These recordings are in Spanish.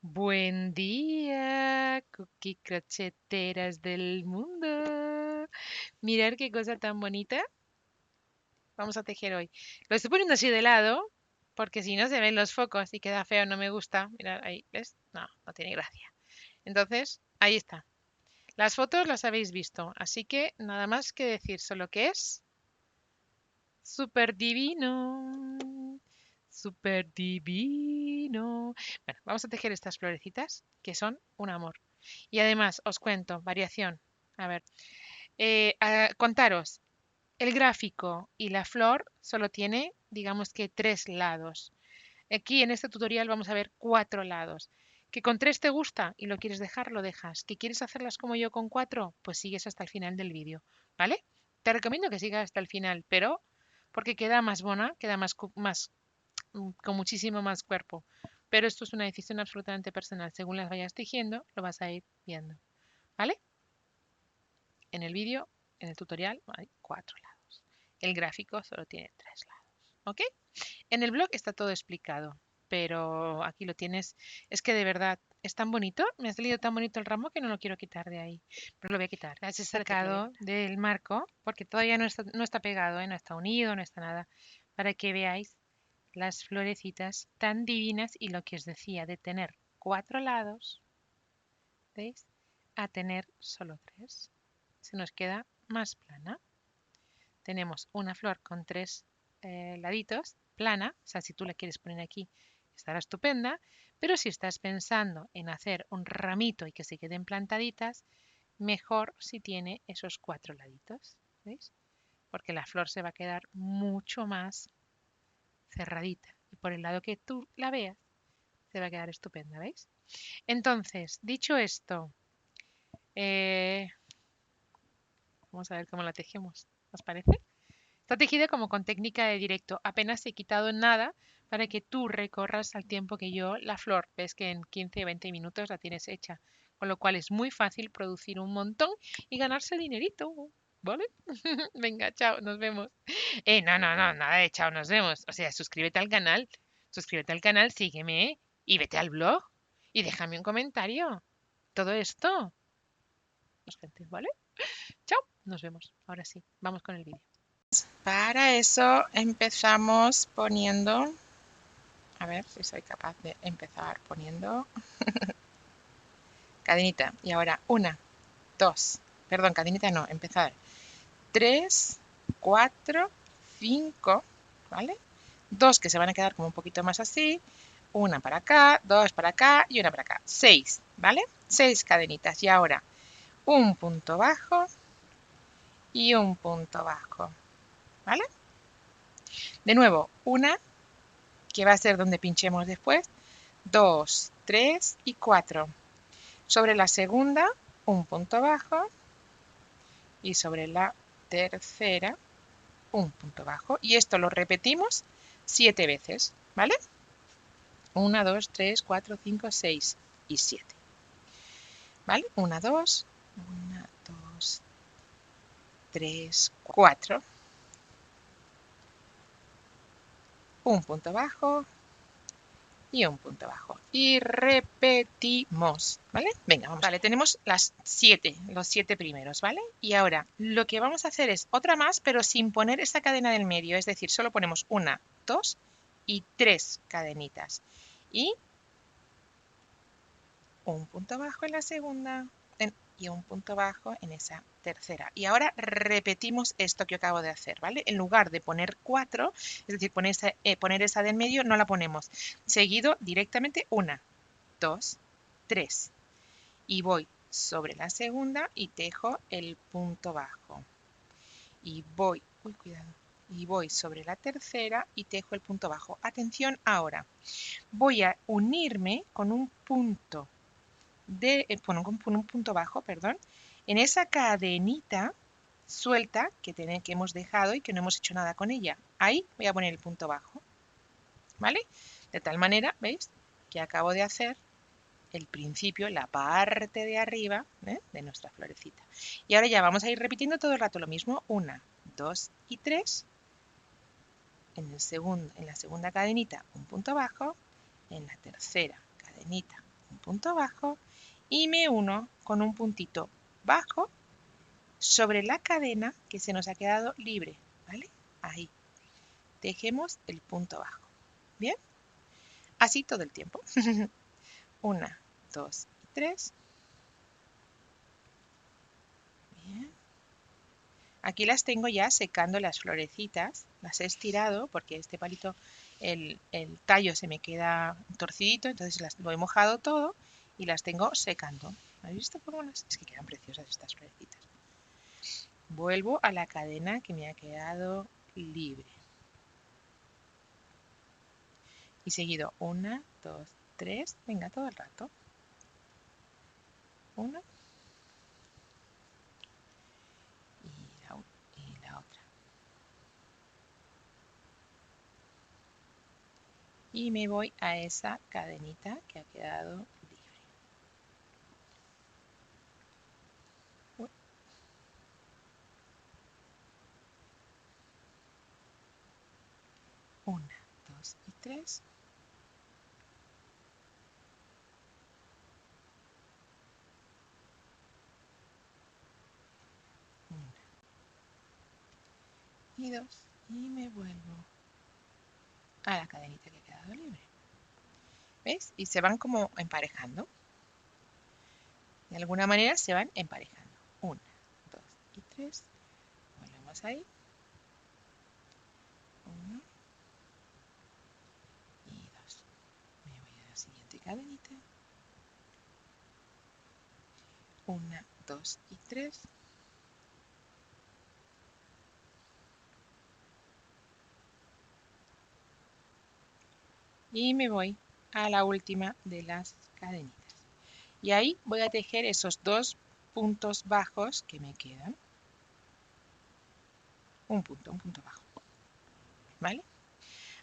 Buen día, cookie crocheteras del mundo. Mirar qué cosa tan bonita. Vamos a tejer hoy. Lo estoy poniendo así de lado, porque si no se ven los focos y queda feo, no me gusta. Mirad ahí, ¿ves? No, no tiene gracia. Entonces, ahí está. Las fotos las habéis visto, así que nada más que decir, solo que es súper divino. Súper divino. Bueno, vamos a tejer estas florecitas que son un amor. Y además, os cuento, variación. A ver, contaros, el gráfico y la flor solo tiene, digamos que 3 lados. Aquí en este tutorial vamos a ver 4 lados. Que con 3 te gusta y lo quieres dejar, lo dejas. Que quieres hacerlas como yo con 4, pues sigues hasta el final del vídeo, ¿vale? Te recomiendo que sigas hasta el final, pero porque queda más bona, queda con muchísimo más cuerpo. Pero esto es una decisión absolutamente personal. Según las vayas tejiendo, lo vas a ir viendo, ¿vale? En el vídeo, en el tutorial, hay 4 lados. El gráfico solo tiene 3 lados, ¿ok? En el blog está todo explicado, pero aquí lo tienes. Es que de verdad es tan bonito, me ha salido tan bonito el ramo que no lo quiero quitar de ahí, pero lo voy a quitar. Has sacado del marco porque todavía no está pegado, ¿eh? No está unido, no está nada, para que veáis las florecitas tan divinas y lo que os decía de tener 4 lados, ¿veis? A tener solo 3. Se nos queda más plana. Tenemos una flor con 3 laditos, plana, o sea, si tú la quieres poner aquí, estará estupenda, pero si estás pensando en hacer un ramito y que se queden plantaditas, mejor si tiene esos 4 laditos, ¿veis? Porque la flor se va a quedar mucho más cerradita y por el lado que tú la veas, se va a quedar estupenda, ¿veis? Entonces, dicho esto, eh, vamos a ver cómo la tejemos, ¿os parece? Está tejida como con técnica de directo, apenas he quitado nada para que tú recorras al tiempo que yo la flor. Ves que en 15 o 20 minutos la tienes hecha, con lo cual es muy fácil producir un montón y ganarse dinerito, ¿vale? Venga, chao, nos vemos. No, no, no, nada de chao, nos vemos. O sea, suscríbete al canal, sígueme y vete al blog y déjame un comentario. Todo esto, pues gente, ¿vale? Chao, nos vemos. Ahora sí, vamos con el vídeo. Para eso empezamos poniendo, a ver si soy capaz de empezar poniendo cadenita. Y ahora 1, 2, perdón, cadenita no, empezar. 3, 4, 5, ¿vale? 2 que se van a quedar como un poquito más así. Una para acá, 2 para acá y una para acá. 6, ¿vale? 6 cadenitas. Y ahora un punto bajo y un punto bajo, ¿vale? De nuevo, una que va a ser donde pinchemos después. 2, 3 y 4. Sobre la segunda, un punto bajo y sobre la tercera, un punto bajo. Y esto lo repetimos 7 veces, ¿vale? 1, 2, 3, 4, 5, 6 y 7. ¿Vale? 1, 2, 1, 2, 3, 4. Un punto bajo y un punto bajo. Y repetimos, ¿vale? Venga, vamos. Vale, tenemos los 7 primeros, ¿vale? Y ahora lo que vamos a hacer es otra más, pero sin poner esta cadena del medio, es decir, solo ponemos 1, 2 y 3 cadenitas. Y un punto bajo en la segunda y un punto bajo en esa tercera. Y ahora repetimos esto que acabo de hacer, ¿vale? En lugar de poner 4, es decir, poner esa del medio, no la ponemos. Seguido directamente 1, 2, 3. Y voy sobre la segunda y tejo el punto bajo. Y voy, uy, cuidado. Y voy sobre la tercera y tejo el punto bajo. Atención ahora. Voy a unirme con un punto con un punto bajo, perdón, en esa cadenita suelta que hemos dejado y que no hemos hecho nada con ella. Ahí voy a poner el punto bajo, ¿vale? De tal manera, ¿veis? Que acabo de hacer el principio, la parte de arriba de nuestra florecita. Y ahora ya vamos a ir repitiendo todo el rato lo mismo. 1, 2 y 3. En la segunda cadenita un punto bajo. En la tercera cadenita un punto bajo y me uno con un puntito bajo sobre la cadena que se nos ha quedado libre, ¿vale? Ahí. Tejemos el punto bajo. ¿Bien? Así todo el tiempo. 1, 2 y 3. Bien. Aquí las tengo ya secando las florecitas. Las he estirado porque este palito, el tallo se me queda torcidito, entonces lo he mojado todo y las tengo secando. ¿Habéis visto cómo las? Es que quedan preciosas estas florecitas. Vuelvo a la cadena que me ha quedado libre. Y seguido 1, 2, 3. Venga, todo el rato. 1 y la otra. Y me voy a esa cadenita que ha quedado libre. 1, 2 y 3. 1 y 2. Y me vuelvo a la cadenita que ha quedado libre. ¿Ves? Y se van como emparejando. De alguna manera se van emparejando. 1, 2 y 3. Volvemos ahí. 1 y 2. Me voy a la siguiente cadenita. 1, 2 y 3. Y me voy a la última de las cadenitas. Y ahí voy a tejer esos dos puntos bajos que me quedan. Un punto bajo. ¿Vale?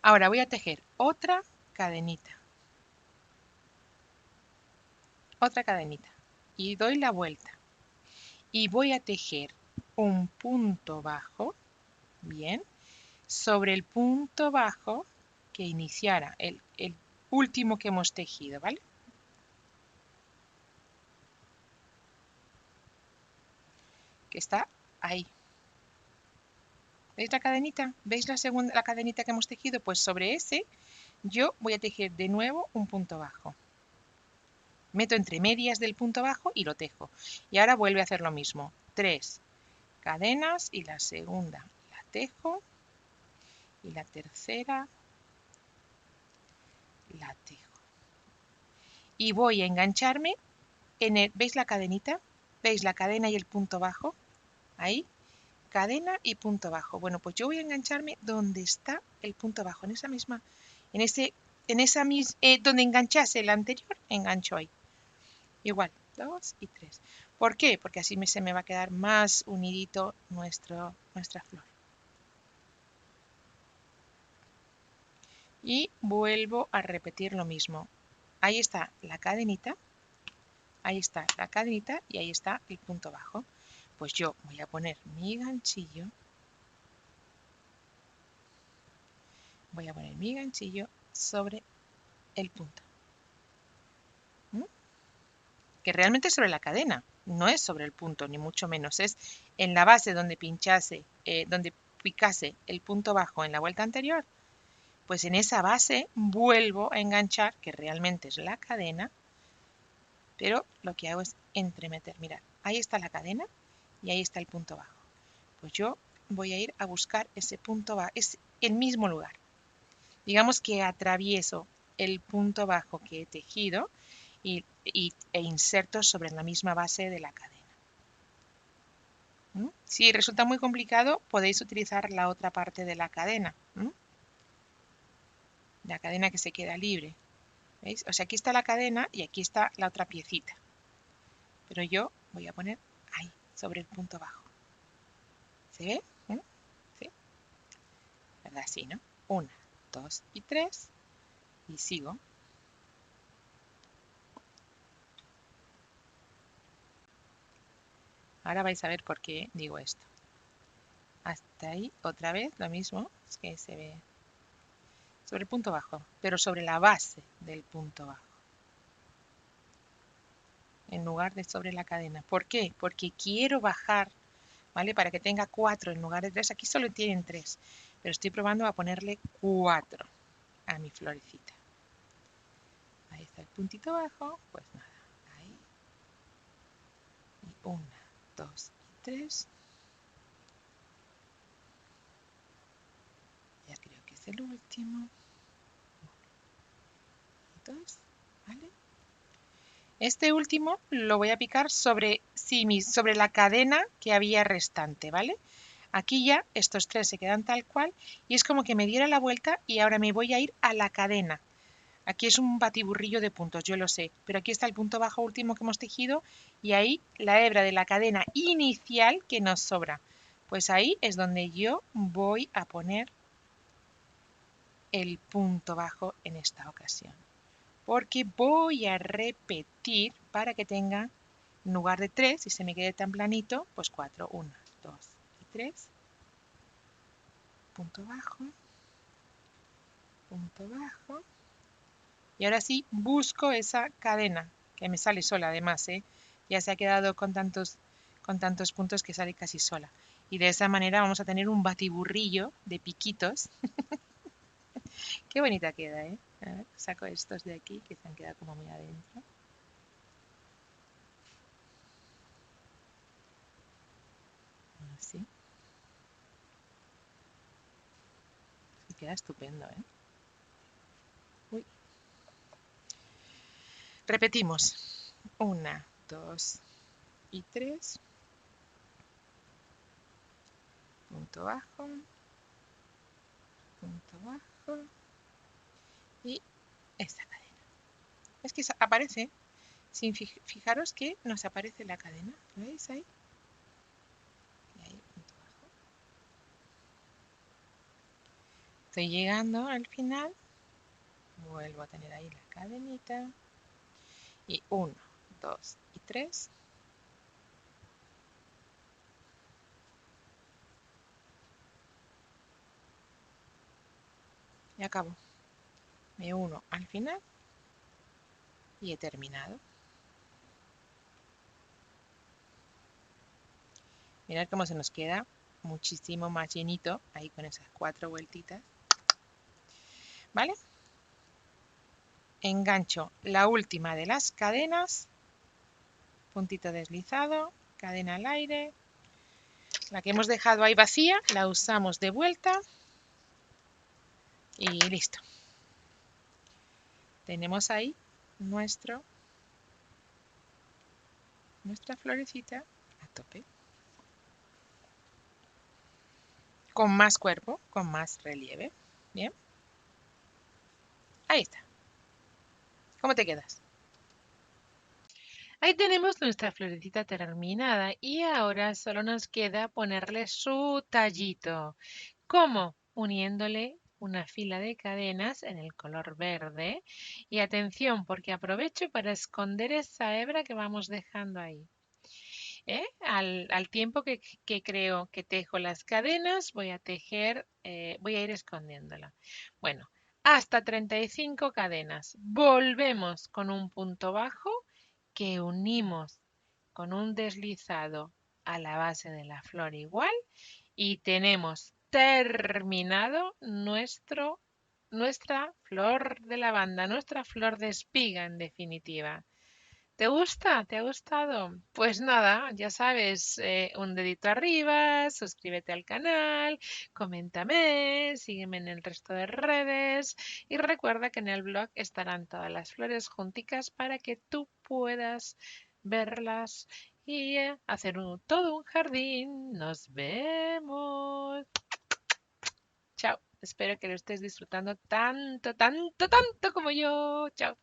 Ahora voy a tejer otra cadenita. Otra cadenita. Y doy la vuelta. Y voy a tejer un punto bajo, bien, sobre el punto bajo que iniciara el último que hemos tejido, ¿vale? Que está ahí. ¿Veis la cadenita? ¿Veis la cadenita que hemos tejido? Pues sobre ese yo voy a tejer de nuevo un punto bajo. Meto entre medias del punto bajo y lo tejo. Y ahora vuelve a hacer lo mismo. 3 cadenas y la segunda la tejo y la tercera la tejo. Y voy a engancharme en el, ¿veis la cadenita? ¿Veis la cadena y el punto bajo? Ahí, cadena y punto bajo. Bueno, pues yo voy a engancharme donde está el punto bajo, en esa misma, donde enganchase el anterior, engancho ahí. Igual, 2 y 3. ¿Por qué? Porque así se me va a quedar más unidito nuestra flor. Y vuelvo a repetir lo mismo. Ahí está la cadenita, ahí está la cadenita y ahí está el punto bajo. Pues yo voy a poner mi ganchillo, sobre el punto. Que realmente es sobre la cadena, no es sobre el punto, ni mucho menos. Es en la base donde donde picase el punto bajo en la vuelta anterior. Pues en esa base vuelvo a enganchar, que realmente es la cadena, pero lo que hago es entremeter. Mirad, ahí está la cadena y ahí está el punto bajo. Pues yo voy a ir a buscar ese punto bajo, es el mismo lugar. Digamos que atravieso el punto bajo que he tejido e inserto sobre la misma base de la cadena. Si resulta muy complicado, podéis utilizar la otra parte de la cadena. La cadena que se queda libre. ¿Veis? O sea, aquí está la cadena y aquí está la otra piecita. Pero yo voy a poner ahí, sobre el punto bajo. ¿Se ve? ¿Sí? ¿Verdad? Sí, ¿no? 1, 2 y 3. Y sigo. Ahora vais a ver por qué digo esto. Hasta ahí, otra vez, lo mismo. Es que se ve sobre el punto bajo, pero sobre la base del punto bajo. en lugar de sobre la cadena. ¿Por qué? Porque quiero bajar, ¿vale? Para que tenga 4 en lugar de 3. Aquí solo tienen 3, pero estoy probando a ponerle 4 a mi florecita. Ahí está el puntito bajo, pues nada, ahí. Y 1, 2 y 3. Ya creo que es el último. 1, 2, ¿vale? Este último lo voy a picar sobre, sobre la cadena que había restante, ¿vale? Aquí ya estos 3 se quedan tal cual y es como que me diera la vuelta y ahora me voy a ir a la cadena. Aquí es un batiburrillo de puntos, yo lo sé, pero aquí está el punto bajo último que hemos tejido y ahí la hebra de la cadena inicial que nos sobra. Pues ahí es donde yo voy a poner el punto bajo en esta ocasión. Porque voy a repetir para que tenga, en lugar de 3, y se me quede tan planito, pues 4. 1, 2 y 3. Punto bajo, punto bajo. Y ahora sí busco esa cadena, que me sale sola además, ¿eh? Ya se ha quedado con tantos puntos que sale casi sola. Y de esa manera vamos a tener un batiburrillo de piquitos. Qué bonita queda, ¿eh? A ver, saco estos de aquí que se han quedado como muy adentro. Así. Y queda estupendo, ¿eh? Uy. Repetimos. 1, 2 y 3. Punto bajo. Punto bajo. Y esta cadena. Es que aparece, sin fijaros que nos aparece la cadena. ¿Lo veis ahí? Y ahí, punto bajo. Estoy llegando al final. Vuelvo a tener ahí la cadenita. Y 1, 2 y 3. Y acabo. Me uno al final y he terminado. Mirad cómo se nos queda muchísimo más llenito ahí con esas 4 vueltitas. ¿Vale? Engancho la última de las cadenas, puntito deslizado, cadena al aire. La que hemos dejado ahí vacía la usamos de vuelta y listo. Tenemos ahí nuestra florecita a tope. Con más cuerpo, con más relieve. Bien. Ahí está. ¿Cómo te quedas? Ahí tenemos nuestra florecita terminada y ahora solo nos queda ponerle su tallito. ¿Cómo? Uniéndole una fila de cadenas en el color verde. Y atención, porque aprovecho para esconder esa hebra que vamos dejando ahí. Al tiempo que creo que tejo las cadenas, voy a tejer, voy a ir escondiéndola. Bueno, hasta 35 cadenas. Volvemos con un punto bajo que unimos con un deslizado a la base de la flor igual y tenemos terminado nuestra flor de lavanda, nuestra flor de espiga en definitiva. ¿Te gusta? ¿Te ha gustado? Pues nada, ya sabes, un dedito arriba, suscríbete al canal, coméntame, sígueme en el resto de redes y recuerda que en el blog estarán todas las flores junticas para que tú puedas verlas y hacer todo un jardín. Nos vemos. Chao. Espero que lo estés disfrutando tanto, tanto, tanto como yo. Chao.